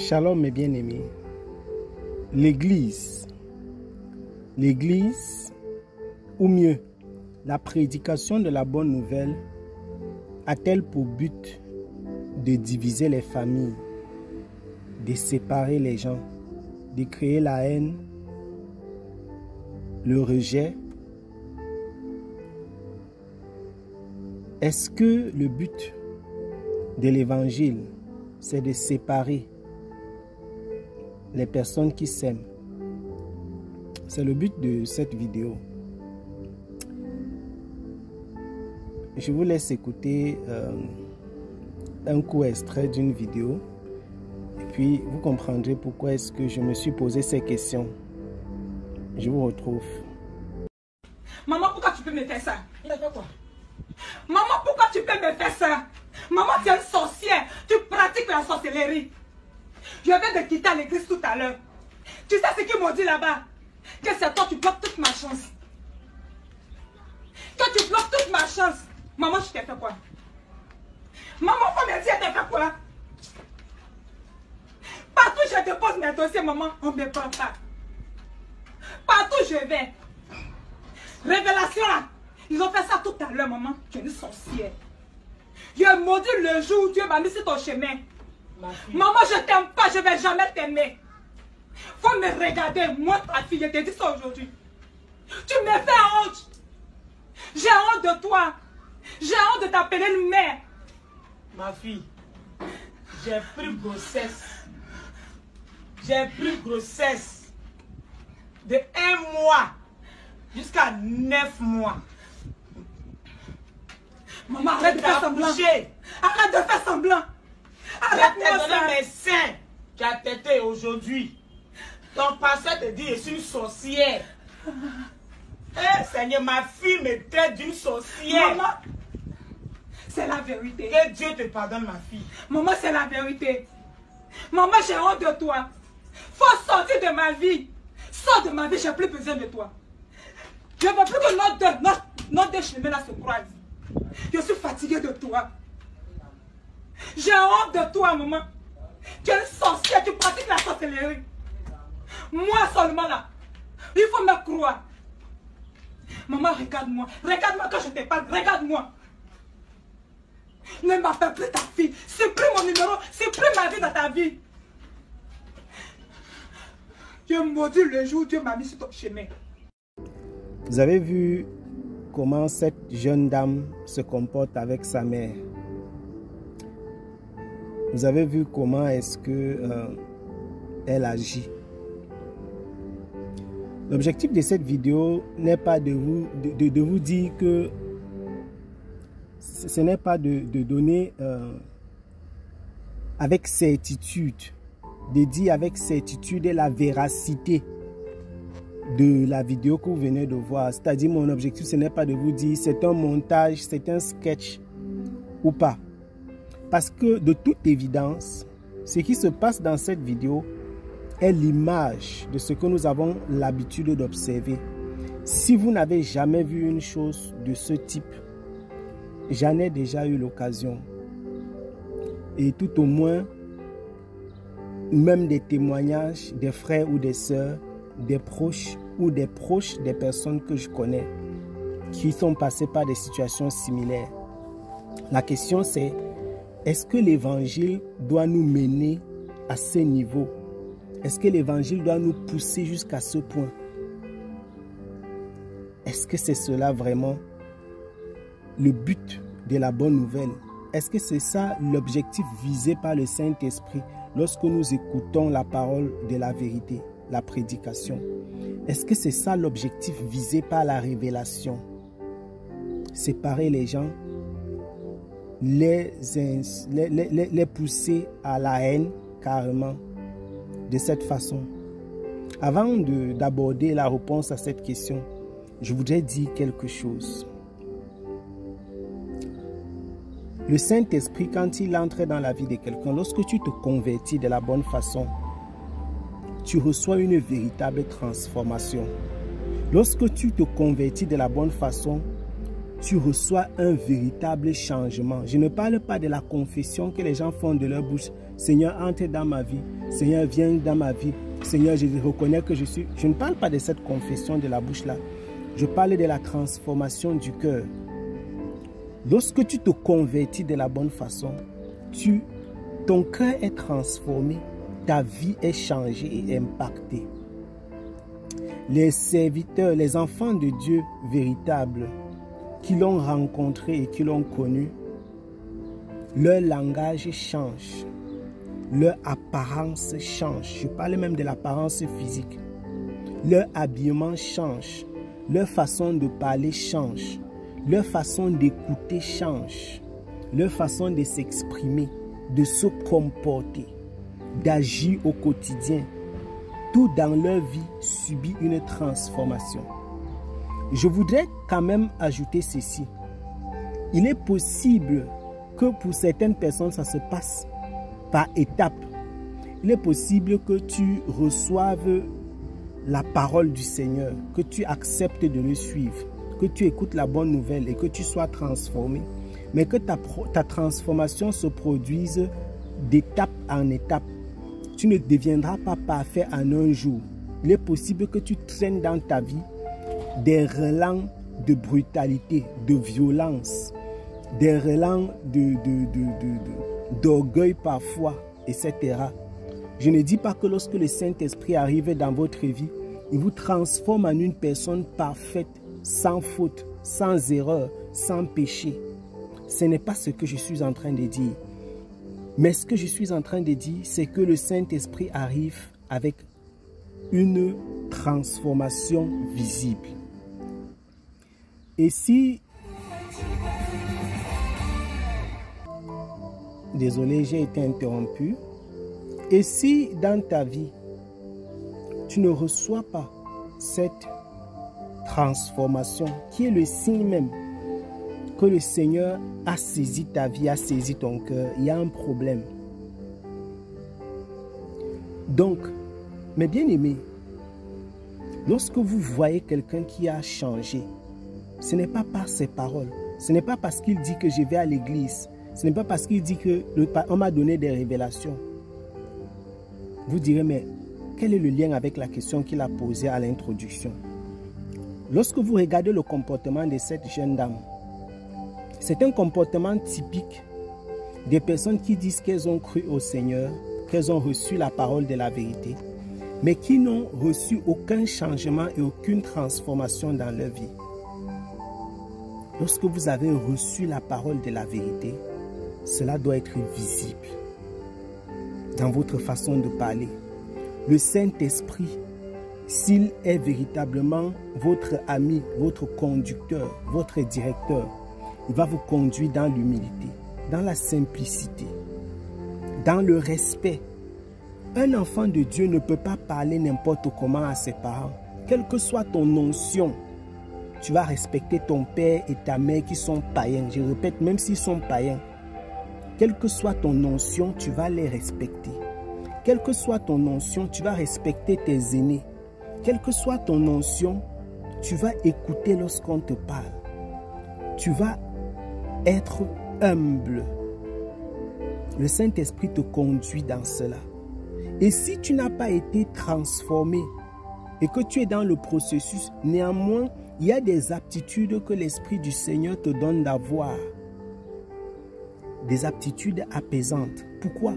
Shalom mes bien-aimés. L'Église, ou mieux, la prédication de la bonne nouvelle a-t-elle pour but de diviser les familles, de séparer les gens, de créer la haine, le rejet? Est-ce que le but de l'évangile, c'est de séparer les personnes qui s'aiment? C'est le but de cette vidéo. Je vous laisse écouter un court extrait d'une vidéo et puis vous comprendrez pourquoi est-ce que je me suis posé ces questions. Je vous retrouve. Maman, pourquoi tu peux me faire ça? Il a fait quoi? Maman, pourquoi tu peux me faire ça? Maman, tu es une sorcière. Tu pratiques la sorcellerie. Je viens de quitter l'église tout à l'heure. Tu sais ce qu'ils m'ont dit là-bas? Que c'est toi, tu bloques toute ma chance. Que tu bloques toute ma chance. Maman, je t'ai fait quoi? Maman, faut me dire, elle t'a fait quoi? Partout je dépose mes dossiers, maman, on ne me prend pas. Partout je vais. Révélation là. Ils ont fait ça tout à l'heure, maman. Tu es une sorcière. Je maudis le jour où Dieu m'a mis sur ton chemin. Maman, je t'aime pas, je ne vais jamais t'aimer. Faut me regarder, moi, ta fille, je te dis ça aujourd'hui. Tu me fais honte. J'ai honte de toi. J'ai honte de t'appeler une mère. Ma fille, j'ai pris grossesse. J'ai pris grossesse de 1 mois jusqu'à 9 mois. Maman, arrête de faire semblant. Arrête de faire semblant. Arrête-moi ça. Mes seins. Tu as tété aujourd'hui. Ton pasteur te dit, je suis une sorcière. Eh Seigneur, ma fille me traite d'une sorcière. Maman, c'est la vérité. Que Dieu te pardonne, ma fille. Maman, c'est la vérité. Maman, j'ai honte de toi. Faut sortir de ma vie. Sors de ma vie, j'ai plus besoin de toi. Je ne veux plus que nos deux chemins là se croisent. Je suis fatiguée de toi. J'ai honte de toi, maman. Tu es une sorcière, tu pratiques la sorcellerie. Moi seulement là. Il faut me croire. Maman, regarde-moi. Regarde-moi quand je te parle. Regarde-moi. Ne m'appelle plus ta fille. Supprime mon numéro. Supprime ma vie dans ta vie. Dieu maudit le jour où Dieu m'a mis sur ton chemin. Vous avez vu comment cette jeune dame se comporte avec sa mère. Vous avez vu comment est-ce que elle agit. L'objectif de cette vidéo n'est pas de vous dire que ce n'est pas de donner avec certitude, de dire avec certitude la véracité de la vidéo que vous venez de voir. C'est-à-dire, mon objectif, ce n'est pas de vous dire c'est un montage, c'est un sketch ou pas. Parce que de toute évidence, ce qui se passe dans cette vidéo est l'image de ce que nous avons l'habitude d'observer. Si vous n'avez jamais vu une chose de ce type, j'en ai déjà eu l'occasion. Et tout au moins, même des témoignages des frères ou des sœurs, des proches ou des proches des personnes que je connais qui sont passés par des situations similaires. La question c'est, est-ce que l'évangile doit nous mener à ce niveau? Est-ce que l'évangile doit nous pousser jusqu'à ce point? Est-ce que c'est cela vraiment le but de la bonne nouvelle? Est-ce que c'est ça l'objectif visé par le Saint-Esprit lorsque nous écoutons la parole de la vérité, la prédication? Est-ce que c'est ça l'objectif visé par la révélation? Séparer les gens, les pousser à la haine carrément de cette façon. Avant d'aborder la réponse à cette question, je voudrais dire quelque chose. Le Saint-Esprit, quand il entre dans la vie de quelqu'un, lorsque tu te convertis de la bonne façon, tu reçois une véritable transformation. Lorsque tu te convertis de la bonne façon, tu reçois un véritable changement. Je ne parle pas de la confession que les gens font de leur bouche. Seigneur, entre dans ma vie. Seigneur, viens dans ma vie. Seigneur, je reconnais que je suis... Je ne parle pas de cette confession de la bouche là. Je parle de la transformation du cœur. Lorsque tu te convertis de la bonne façon, ton cœur est transformé, ta vie est changée et impactée. Les serviteurs, les enfants de Dieu véritables, qui l'ont rencontré et qui l'ont connu, leur langage change, leur apparence change. Je parle même de l'apparence physique. Leur habillement change, leur façon de parler change, leur façon d'écouter change, leur façon de s'exprimer, de se comporter, d'agir au quotidien. Tout dans leur vie subit une transformation. Je voudrais quand même ajouter ceci. Il est possible que pour certaines personnes, ça se passe par étapes. Il est possible que tu reçoives la parole du Seigneur, que tu acceptes de le suivre, que tu écoutes la bonne nouvelle et que tu sois transformé. Mais que ta transformation se produise d'étape en étape. Tu ne deviendras pas parfait en un jour. Il est possible que tu traînes dans ta vie des relents de brutalité, de violence, des relents d'orgueil parfois, etc. Je ne dis pas que lorsque le Saint-Esprit arrive dans votre vie, il vous transforme en une personne parfaite, sans faute, sans erreur, sans péché. Ce n'est pas ce que je suis en train de dire. Mais ce que je suis en train de dire, c'est que le Saint-Esprit arrive avec une transformation visible. Et si... Désolé, j'ai été interrompu. Et si dans ta vie, tu ne reçois pas cette transformation, qui est le signe même que le Seigneur a saisi ta vie, a saisi ton cœur, il y a un problème. Donc, mes bien-aimés, lorsque vous voyez quelqu'un qui a changé, ce n'est pas par ses paroles, ce n'est pas parce qu'il dit que je vais à l'église, ce n'est pas parce qu'il dit qu'on m'a donné des révélations. Vous direz, mais quel est le lien avec la question qu'il a posée à l'introduction? Lorsque vous regardez le comportement de cette jeune dame, c'est un comportement typique des personnes qui disent qu'elles ont cru au Seigneur, qu'elles ont reçu la parole de la vérité, mais qui n'ont reçu aucun changement et aucune transformation dans leur vie. Lorsque vous avez reçu la parole de la vérité, cela doit être visible dans votre façon de parler. Le Saint-Esprit, s'il est véritablement votre ami, votre conducteur, votre directeur, il va vous conduire dans l'humilité, dans la simplicité, dans le respect. Un enfant de Dieu ne peut pas parler n'importe comment à ses parents. Quelle que soit ton onction, tu vas respecter ton père et ta mère qui sont païens. Je répète, même s'ils sont païens, quelle que soit ton onction, tu vas les respecter. Quelle que soit ton onction, tu vas respecter tes aînés. Quelle que soit ton onction, tu vas écouter lorsqu'on te parle. Tu vas être humble. Le Saint-Esprit te conduit dans cela. Et si tu n'as pas été transformé et que tu es dans le processus, néanmoins, il y a des aptitudes que l'Esprit du Seigneur te donne d'avoir. Des aptitudes apaisantes. Pourquoi?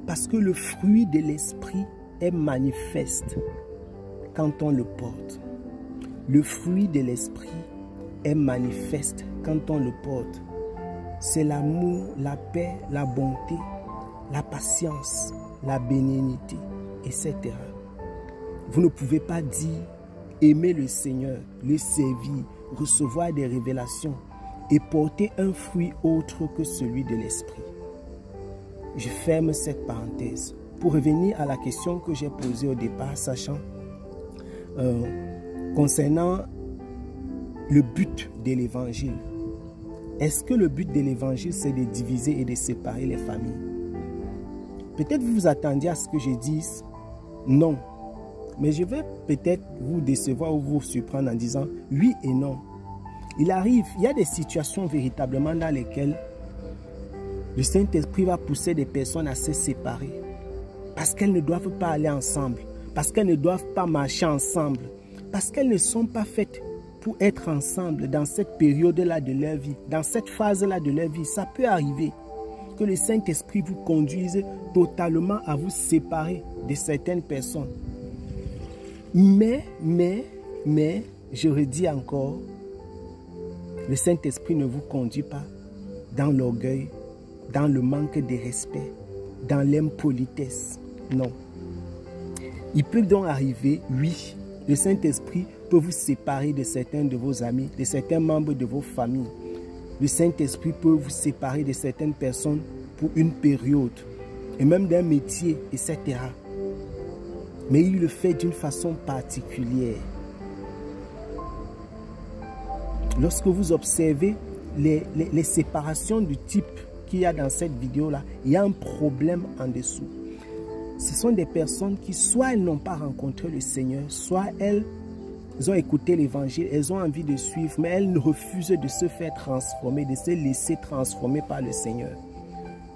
Parce que le fruit de l'Esprit est manifeste quand on le porte. Le fruit de l'Esprit est manifeste quand on le porte. C'est l'amour, la paix, la bonté, la patience, la bénignité, etc. Vous ne pouvez pas dire aimer le Seigneur, le servir, recevoir des révélations et porter un fruit autre que celui de l'Esprit. Je ferme cette parenthèse pour revenir à la question que j'ai posée au départ, sachant concernant le but de l'évangile. Est-ce que le but de l'évangile, c'est de diviser et de séparer les familles? Peut-être vous vous attendiez à ce que je dise non. Mais je vais peut-être vous décevoir ou vous surprendre en disant oui et non. Il y a des situations véritablement dans lesquelles Le Saint-Esprit va pousser des personnes à se séparer. Parce qu'elles ne doivent pas aller ensemble. Parce qu'elles ne doivent pas marcher ensemble. Parce qu'elles ne sont pas faites pour être ensemble dans cette période-là de leur vie. Dans cette phase-là de leur vie. Ça peut arriver que le Saint-Esprit vous conduise totalement à vous séparer de certaines personnes. Mais, je redis encore, le Saint-Esprit ne vous conduit pas dans l'orgueil, dans le manque de respect, dans l'impolitesse. Non. Il peut donc arriver, oui, le Saint-Esprit peut vous séparer de certains de vos amis, de certains membres de vos familles. Le Saint-Esprit peut vous séparer de certaines personnes pour une période, et même d'un métier, etc. Mais il le fait d'une façon particulière. Lorsque vous observez les séparations du type qu'il y a dans cette vidéo-là, il y a un problème en dessous. Ce sont des personnes qui, soit elles n'ont pas rencontré le Seigneur, soit elles ont écouté l'évangile, elles ont envie de suivre, mais elles refusent de se faire transformer, de se laisser transformer par le Seigneur.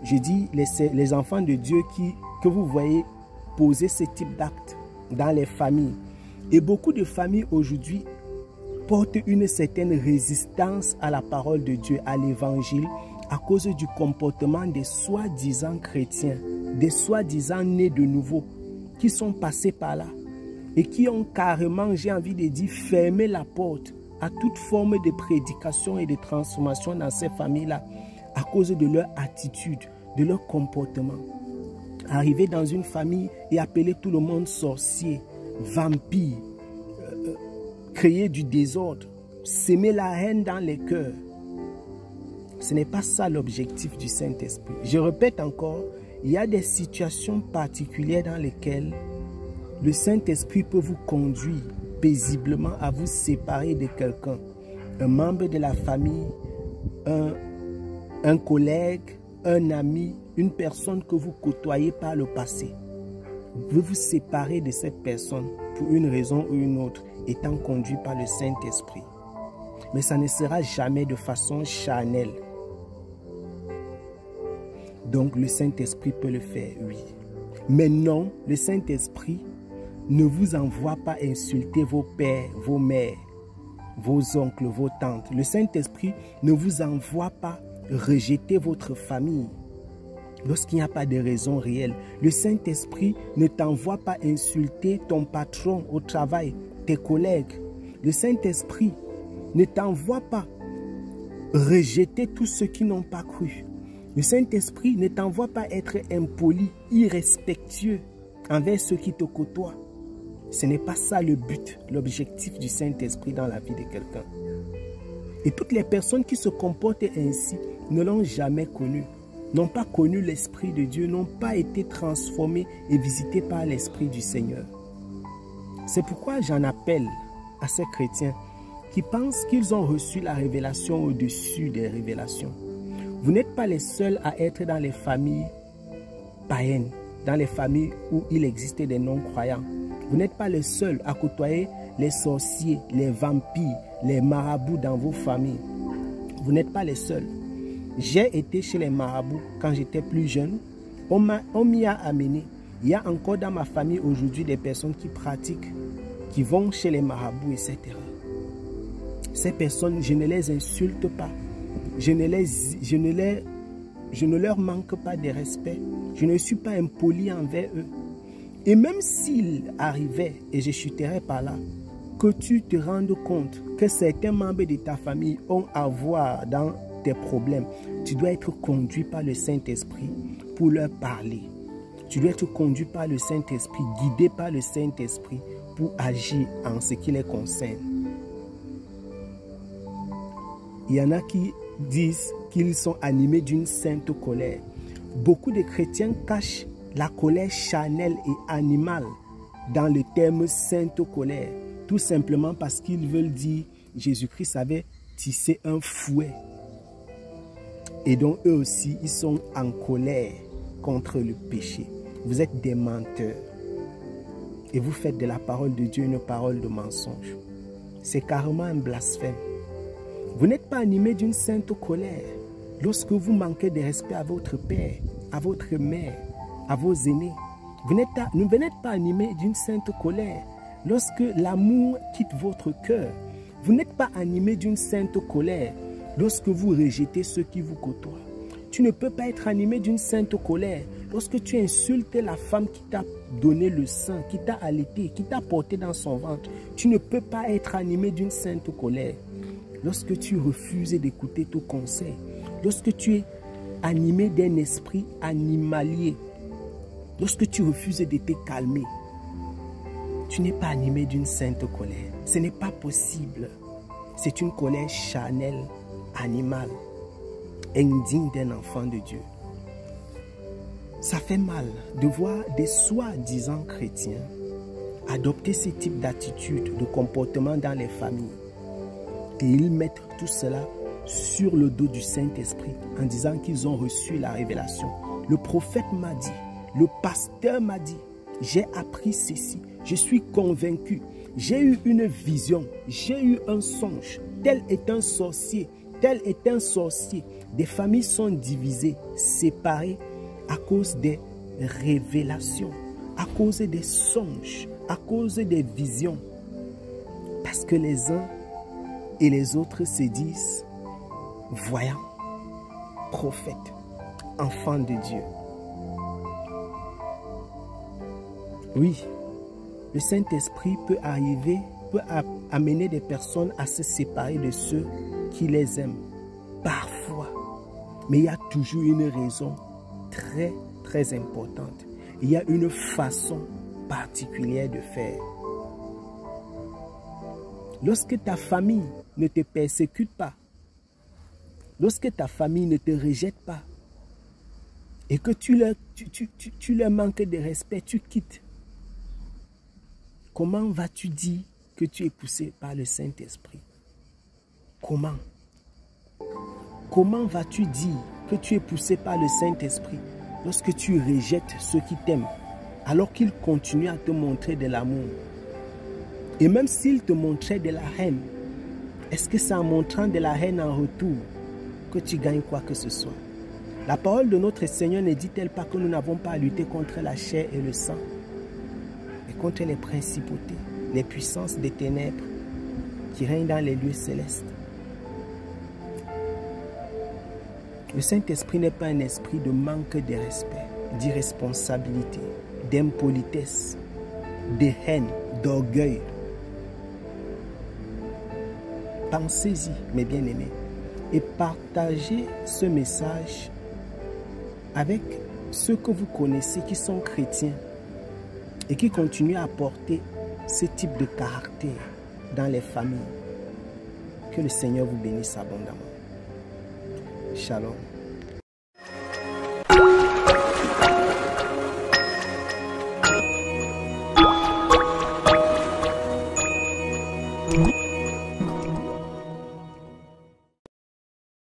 Je dis, les enfants de Dieu que vous voyez poser ce type d'actes dans les familles. Et beaucoup de familles aujourd'hui portent une certaine résistance à la parole de Dieu, à l'évangile, à cause du comportement des soi-disant chrétiens, des soi-disant nés de nouveau, qui sont passés par là et qui ont carrément, j'ai envie de dire, fermé la porte à toute forme de prédication et de transformation dans ces familles-là, à cause de leur attitude, de leur comportement. Arriver dans une famille et appeler tout le monde sorcier, vampire, créer du désordre, s'aimer la haine dans les cœurs. Ce n'est pas ça l'objectif du Saint-Esprit. Je répète encore, il y a des situations particulières dans lesquelles le Saint-Esprit peut vous conduire paisiblement à vous séparer de quelqu'un, un membre de la famille, un collègue, un ami, une personne que vous côtoyez par le passé. Vous vous séparez de cette personne pour une raison ou une autre, étant conduit par le Saint-Esprit. Mais ça ne sera jamais de façon charnelle. Donc le Saint-Esprit peut le faire, oui. Mais non, le Saint-Esprit ne vous envoie pas insulter vos pères, vos mères, vos oncles, vos tantes. Le Saint-Esprit ne vous envoie pas rejeter votre famille lorsqu'il n'y a pas de raison réelle. Le Saint-Esprit ne t'envoie pas insulter ton patron au travail, tes collègues. Le Saint-Esprit ne t'envoie pas rejeter tous ceux qui n'ont pas cru. Le Saint-Esprit ne t'envoie pas être impoli, irrespectueux envers ceux qui te côtoient. Ce n'est pas ça le but, l'objectif du Saint-Esprit dans la vie de quelqu'un. Et toutes les personnes qui se comportent ainsi ne l'ont jamais connu, n'ont pas connu l'Esprit de Dieu, n'ont pas été transformées et visitées par l'Esprit du Seigneur. C'est pourquoi j'en appelle à ces chrétiens qui pensent qu'ils ont reçu la révélation au-dessus des révélations. Vous n'êtes pas les seuls à être dans les familles païennes, dans les familles où il existait des non-croyants. Vous n'êtes pas les seuls à côtoyer les sorciers, les vampires, les marabouts dans vos familles. Vous n'êtes pas les seuls. J'ai été chez les marabouts quand j'étais plus jeune. On m'y a amené. Il y a encore dans ma famille aujourd'hui des personnes qui pratiquent, qui vont chez les marabouts, etc. Ces personnes, je ne les insulte pas. Je ne leur manque pas de respect. Je ne suis pas impoli envers eux. Et même s'il arrivait, et je chuterais par là, que tu te rendes compte que certains membres de ta famille ont à voir dans tes problèmes, tu dois être conduit par le Saint-Esprit pour leur parler. Tu dois être conduit par le Saint-Esprit, guidé par le Saint-Esprit pour agir en ce qui les concerne. Il y en a qui disent qu'ils sont animés d'une sainte colère. Beaucoup de chrétiens cachent la colère charnelle et animale dans le terme sainte colère, tout simplement parce qu'ils veulent dire Jésus-Christ avait tissé un fouet. Et donc eux aussi, ils sont en colère contre le péché. Vous êtes des menteurs. Et vous faites de la parole de Dieu une parole de mensonge. C'est carrément un blasphème. Vous n'êtes pas animé d'une sainte colère. lorsque vous manquez de respect à votre père, à votre mère, à vos aînés, vous n'êtes pas animé d'une sainte colère. Lorsque l'amour quitte votre cœur, vous n'êtes pas animé d'une sainte colère. Lorsque vous rejetez ceux qui vous côtoient, tu ne peux pas être animé d'une sainte colère. Lorsque tu insultes la femme qui t'a donné le sein, qui t'a allaité, qui t'a porté dans son ventre, tu ne peux pas être animé d'une sainte colère. Lorsque tu refuses d'écouter ton conseil, lorsque tu es animé d'un esprit animalier, lorsque tu refuses de te calmer, tu n'es pas animé d'une sainte colère. Ce n'est pas possible. C'est une colère charnelle, animale, indigne d'un enfant de Dieu. Ça fait mal de voir des soi-disant chrétiens adopter ce type d'attitude, de comportement dans les familles. Et ils mettent tout cela sur le dos du Saint-Esprit en disant qu'ils ont reçu la révélation. Le prophète m'a dit, le pasteur m'a dit, j'ai appris ceci, je suis convaincu, j'ai eu une vision, j'ai eu un songe, tel est un sorcier, tel est un sorcier. Des familles sont divisées, séparées à cause des révélations, à cause des songes, à cause des visions. Parce que les uns et les autres se disent voyants, prophètes, enfants de Dieu. Oui, le Saint-Esprit peut amener des personnes à se séparer de ceux qui les aiment. Parfois. Mais il y a toujours une raison très, très importante. Il y a une façon particulière de faire. Lorsque ta famille ne te persécute pas, lorsque ta famille ne te rejette pas, et que tu leur manques de respect, tu quittes, comment vas-tu dire que tu es poussé par le Saint-Esprit? Comment? Comment vas-tu dire que tu es poussé par le Saint-Esprit lorsque tu rejettes ceux qui t'aiment, alors qu'ils continuent à te montrer de l'amour? Et même s'ils te montraient de la haine, est-ce que c'est en montrant de la haine en retour que tu gagnes quoi que ce soit? La parole de notre Seigneur ne dit-elle pas que nous n'avons pas à lutter contre la chair et le sang, mais contre les principautés, les puissances des ténèbres qui règnent dans les lieux célestes? Le Saint-Esprit n'est pas un esprit de manque de respect, d'irresponsabilité, d'impolitesse, de haine, d'orgueil. Pensez-y, mes bien-aimés, et partagez ce message avec ceux que vous connaissez qui sont chrétiens et qui continuent à porter ce type de caractère dans les familles. Que le Seigneur vous bénisse abondamment. Shalom.